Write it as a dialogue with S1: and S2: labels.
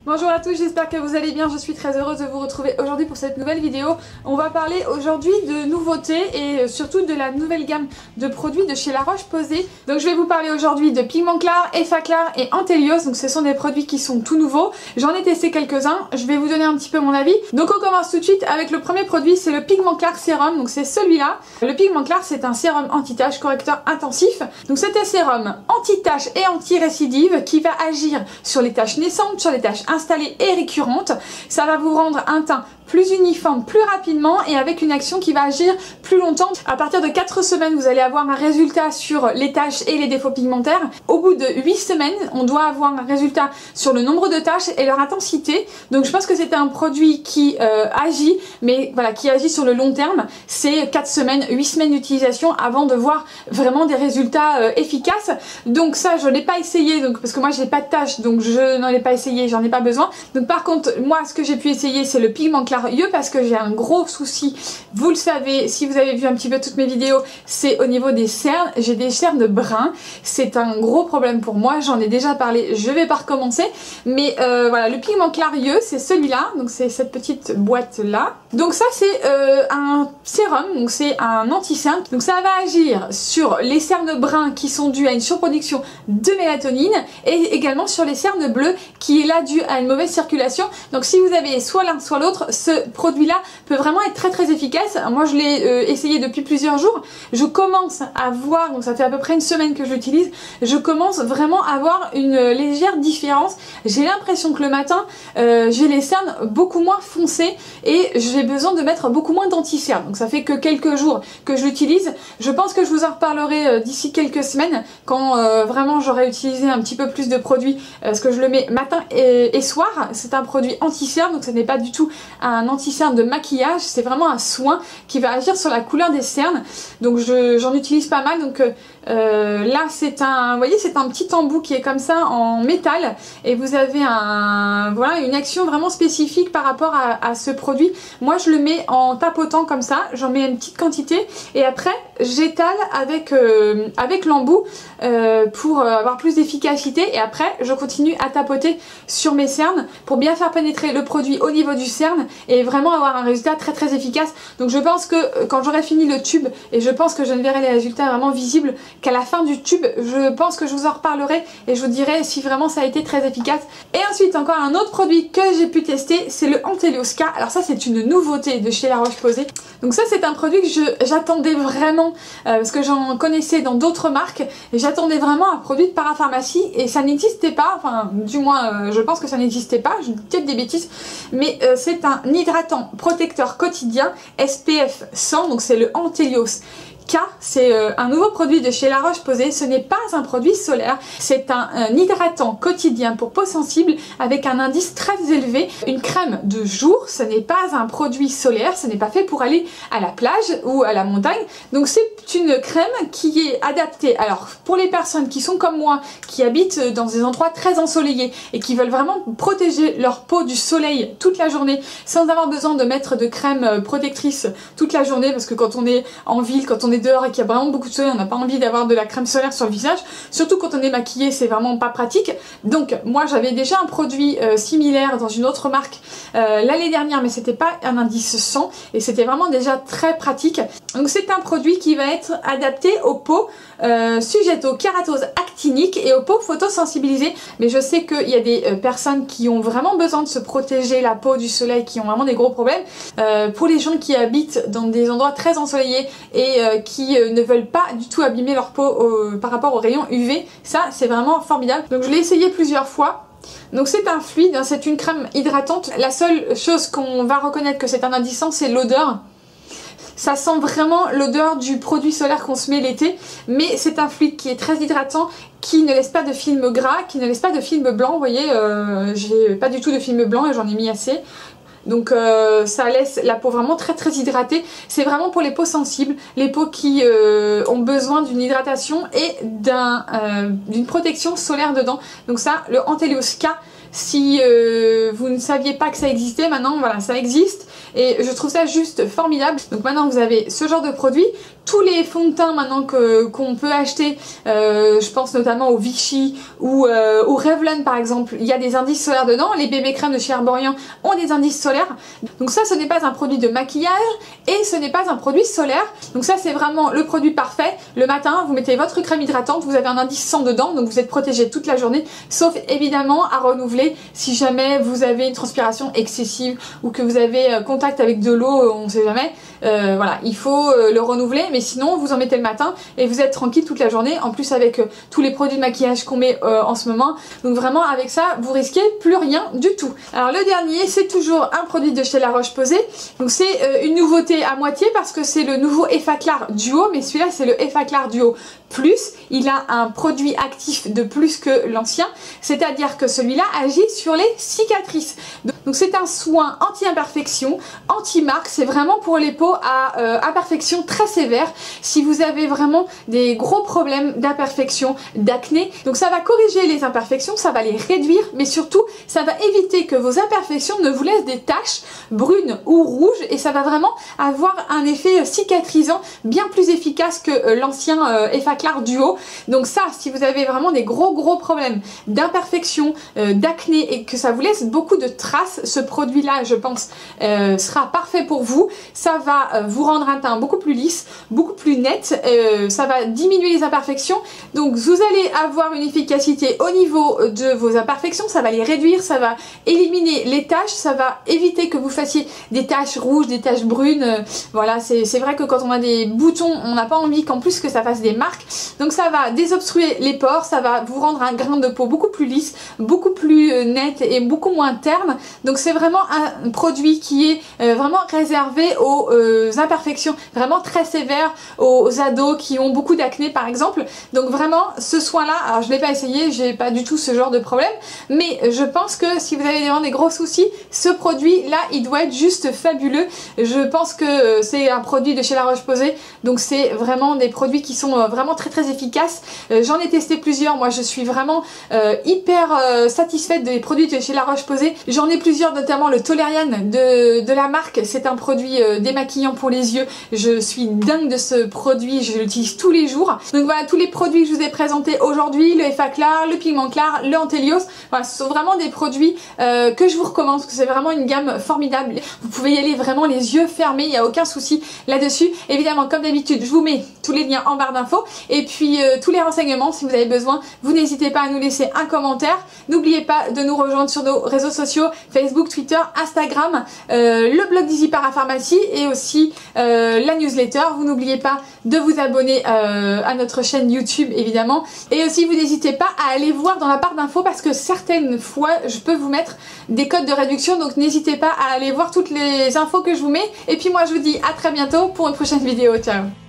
S1: Bonjour à tous, j'espère que vous allez bien, je suis très heureuse de vous retrouver aujourd'hui pour cette nouvelle vidéo. On va parler aujourd'hui de nouveautés et surtout de la nouvelle gamme de produits de chez La Roche-Posay. Donc je vais vous parler aujourd'hui de Pigmentclar, Effaclar et Antelios, donc ce sont des produits qui sont tout nouveaux. J'en ai testé quelques-uns, je vais vous donner un petit peu mon avis. Donc on commence tout de suite avec le premier produit, c'est le Pigmentclar Sérum, donc c'est celui-là. Le Pigmentclar c'est un sérum anti-tache correcteur intensif. Donc c'est un sérum anti-tache et anti-récidive qui va agir sur les taches naissantes, sur les taches installée et récurrente. Ça va vous rendre un teint plus uniforme, plus rapidement et avec une action qui va agir plus longtemps. À partir de 4 semaines, vous allez avoir un résultat sur les taches et les défauts pigmentaires. Au bout de 8 semaines, on doit avoir un résultat sur le nombre de taches et leur intensité. Donc je pense que c'était un produit qui agit, mais voilà, qui agit sur le long terme. C'est 4 semaines, 8 semaines d'utilisation avant de voir vraiment des résultats efficaces. Donc ça, je l'ai pas essayé, donc parce que moi j'ai pas de taches, donc je n'en ai pas essayé, j'en ai pas besoin. Donc par contre, moi ce que j'ai pu essayer, c'est le Pigmentclar parce que j'ai un gros souci, vous le savez si vous avez vu un petit peu toutes mes vidéos, c'est au niveau des cernes. J'ai des cernes bruns, c'est un gros problème pour moi, j'en ai déjà parlé, je vais pas recommencer, mais voilà, le Pigmentclar c'est celui-là, donc c'est cette petite boîte là. Donc ça c'est un sérum, donc c'est un anti-cerne, donc ça va agir sur les cernes bruns qui sont dus à une surproduction de mélatonine et également sur les cernes bleues qui est là dû à une mauvaise circulation. Donc si vous avez soit l'un soit l'autre, ce produit là peut vraiment être très efficace. Moi je l'ai essayé depuis plusieurs jours, je commence à voir, donc ça fait à peu près une semaine que je l'utilise, je commence vraiment à voir une légère différence. J'ai l'impression que le matin j'ai les cernes beaucoup moins foncées et j'ai besoin de mettre beaucoup moins d'anti-cerne. Donc ça fait que quelques jours que je l'utilise, je pense que je vous en reparlerai d'ici quelques semaines quand vraiment j'aurai utilisé un petit peu plus de produits, parce que je le mets matin et soir. C'est un produit anti-cerne, donc ce n'est pas du tout un anti-cerne de maquillage, c'est vraiment un soin qui va agir sur la couleur des cernes. Donc j'en utilise pas mal. Donc là c'est un, vous voyez, c'est un petit embout qui est comme ça en métal et vous avez voilà, une action vraiment spécifique par rapport à ce produit. Moi je le mets en tapotant comme ça, j'en mets une petite quantité et après j'étale avec l'embout pour avoir plus d'efficacité et après je continue à tapoter sur mes cernes pour bien faire pénétrer le produit au niveau du cerne et vraiment avoir un résultat très efficace. Donc je pense que quand j'aurai fini le tube, et je pense que je ne verrai les résultats vraiment visibles qu'à la fin du tube, je pense que je vous en reparlerai et je vous dirai si vraiment ça a été très efficace. Et ensuite encore un autre produit que j'ai pu tester, c'est le Antelios K. Alors ça c'est une nouveauté de chez La Roche-Posay. Donc ça c'est un produit que j'attendais vraiment parce que j'en connaissais dans d'autres marques et j'attendais vraiment un produit de parapharmacie et ça n'existait pas, enfin du moins je pense que ça n'existait pas, je dis peut-être des bêtises, mais c'est un hydratant protecteur quotidien SPF 100, donc c'est le Antelios K, c'est un nouveau produit de chez La Roche-Posay. Ce n'est pas un produit solaire, c'est un hydratant quotidien pour peau sensible avec un indice très élevé, une crème de jour. Ce n'est pas un produit solaire, ce n'est pas fait pour aller à la plage ou à la montagne. Donc c'est une crème qui est adaptée alors pour les personnes qui sont comme moi, qui habitent dans des endroits très ensoleillés et qui veulent vraiment protéger leur peau du soleil toute la journée sans avoir besoin de mettre de crème protectrice toute la journée, parce que quand on est en ville, quand on est dehors et qu'il y a vraiment beaucoup de soleil, on n'a pas envie d'avoir de la crème solaire sur le visage, surtout quand on est maquillé, c'est vraiment pas pratique. Donc moi j'avais déjà un produit similaire dans une autre marque l'année dernière, mais c'était pas un indice 100 et c'était vraiment déjà très pratique. Donc c'est un produit qui va être adapté aux peaux sujettes aux kératoses actiniques et aux peaux photosensibilisées, mais je sais qu'il y a des personnes qui ont vraiment besoin de se protéger la peau du soleil, qui ont vraiment des gros problèmes. Pour les gens qui habitent dans des endroits très ensoleillés et qui ne veulent pas du tout abîmer leur peau par rapport aux rayons UV, ça c'est vraiment formidable. Donc je l'ai essayé plusieurs fois. Donc c'est un fluide, hein, c'est une crème hydratante. La seule chose qu'on va reconnaître que c'est un indice 100, c'est l'odeur. Ça sent vraiment l'odeur du produit solaire qu'on se met l'été, mais c'est un fluide qui est très hydratant, qui ne laisse pas de film gras, qui ne laisse pas de film blanc. Vous voyez, j'ai pas du tout de film blanc et j'en ai mis assez. Donc ça laisse la peau vraiment très hydratée. C'est vraiment pour les peaux sensibles, les peaux qui ont besoin d'une hydratation et d'une protection solaire dedans. Donc ça, le Antelios K, Si vous ne saviez pas que ça existait, maintenant voilà, ça existe et je trouve ça juste formidable. Donc maintenant vous avez ce genre de produit. Tous les fonds de teint maintenant qu'on peut acheter, je pense notamment au Vichy ou au Revlon par exemple, il y a des indices solaires dedans. Les bébés crèmes de chez Herborian ont des indices solaires. Donc ça, ce n'est pas un produit de maquillage et ce n'est pas un produit solaire. Donc ça, c'est vraiment le produit parfait. Le matin, vous mettez votre crème hydratante, vous avez un indice 100 dedans, donc vous êtes protégé toute la journée, sauf évidemment à renouveler si jamais vous avez une transpiration excessive ou que vous avez contact avec de l'eau, on ne sait jamais. Voilà, il faut le renouveler, mais sinon vous en mettez le matin et vous êtes tranquille toute la journée. En plus avec tous les produits de maquillage qu'on met en ce moment, donc vraiment avec ça vous risquez plus rien du tout. Alors le dernier, c'est toujours un produit de chez La Roche-Posay, donc c'est une nouveauté à moitié parce que c'est le nouveau Effaclar Duo, mais celui-là c'est le Effaclar Duo Plus. Il a un produit actif de plus que l'ancien, c'est-à-dire que celui-là agit sur les cicatrices. Donc c'est un soin anti-imperfection, anti-marque, c'est vraiment pour les peaux à imperfection très sévère. Si vous avez vraiment des gros problèmes d'imperfection, d'acné, donc ça va corriger les imperfections, ça va les réduire, mais surtout ça va éviter que vos imperfections ne vous laissent des taches brunes ou rouges, et ça va vraiment avoir un effet cicatrisant bien plus efficace que l'ancien Effaclar Duo. Donc ça, si vous avez vraiment des gros problèmes d'imperfection, d'acné et que ça vous laisse beaucoup de traces, ce produit là je pense sera parfait pour vous. Ça va vous rendre un teint beaucoup plus lisse, beaucoup plus net, ça va diminuer les imperfections, donc vous allez avoir une efficacité au niveau de vos imperfections, ça va les réduire, ça va éliminer les taches, ça va éviter que vous fassiez des taches rouges, des taches brunes. Voilà, c'est vrai que quand on a des boutons, on n'a pas envie qu'en plus que ça fasse des marques. Donc ça va désobstruer les pores, ça va vous rendre un grain de peau beaucoup plus lisse, beaucoup plus net et beaucoup moins terne. Donc c'est vraiment un produit qui est vraiment réservé aux imperfections vraiment très sévères, aux ados qui ont beaucoup d'acné par exemple. Donc vraiment ce soin là, alors je l'ai pas essayé, j'ai pas du tout ce genre de problème, mais je pense que si vous avez vraiment des gros soucis, ce produit là il doit être juste fabuleux. Je pense que c'est un produit de chez La Roche-Posay, donc c'est vraiment des produits qui sont vraiment très efficaces. J'en ai testé plusieurs, moi je suis vraiment hyper satisfaite des produits de chez La Roche-Posay. J'en ai plusieurs, notamment le Tolerian de la marque, c'est un produit démaquillant pour les yeux. Je suis dingue de ce produit, je l'utilise tous les jours. Donc voilà, tous les produits que je vous ai présentés aujourd'hui, le Effaclar, le Pigmentclar, le Antelios, voilà, ce sont vraiment des produits que je vous recommande parce que c'est vraiment une gamme formidable. Vous pouvez y aller vraiment les yeux fermés, il n'y a aucun souci là-dessus. Évidemment, comme d'habitude, je vous mets tous les liens en barre d'infos et puis tous les renseignements si vous avez besoin. Vous n'hésitez pas à nous laisser un commentaire. N'oubliez pas de nous rejoindre sur nos réseaux sociaux, Facebook, Twitter, Instagram, le blog d'Easy Parapharmacie et aussi la newsletter. Vous n'oubliez pas de vous abonner à notre chaîne YouTube évidemment, et aussi vous n'hésitez pas à aller voir dans la barre d'infos parce que certaines fois je peux vous mettre des codes de réduction, donc n'hésitez pas à aller voir toutes les infos que je vous mets. Et puis moi je vous dis à très bientôt pour une prochaine vidéo. Ciao.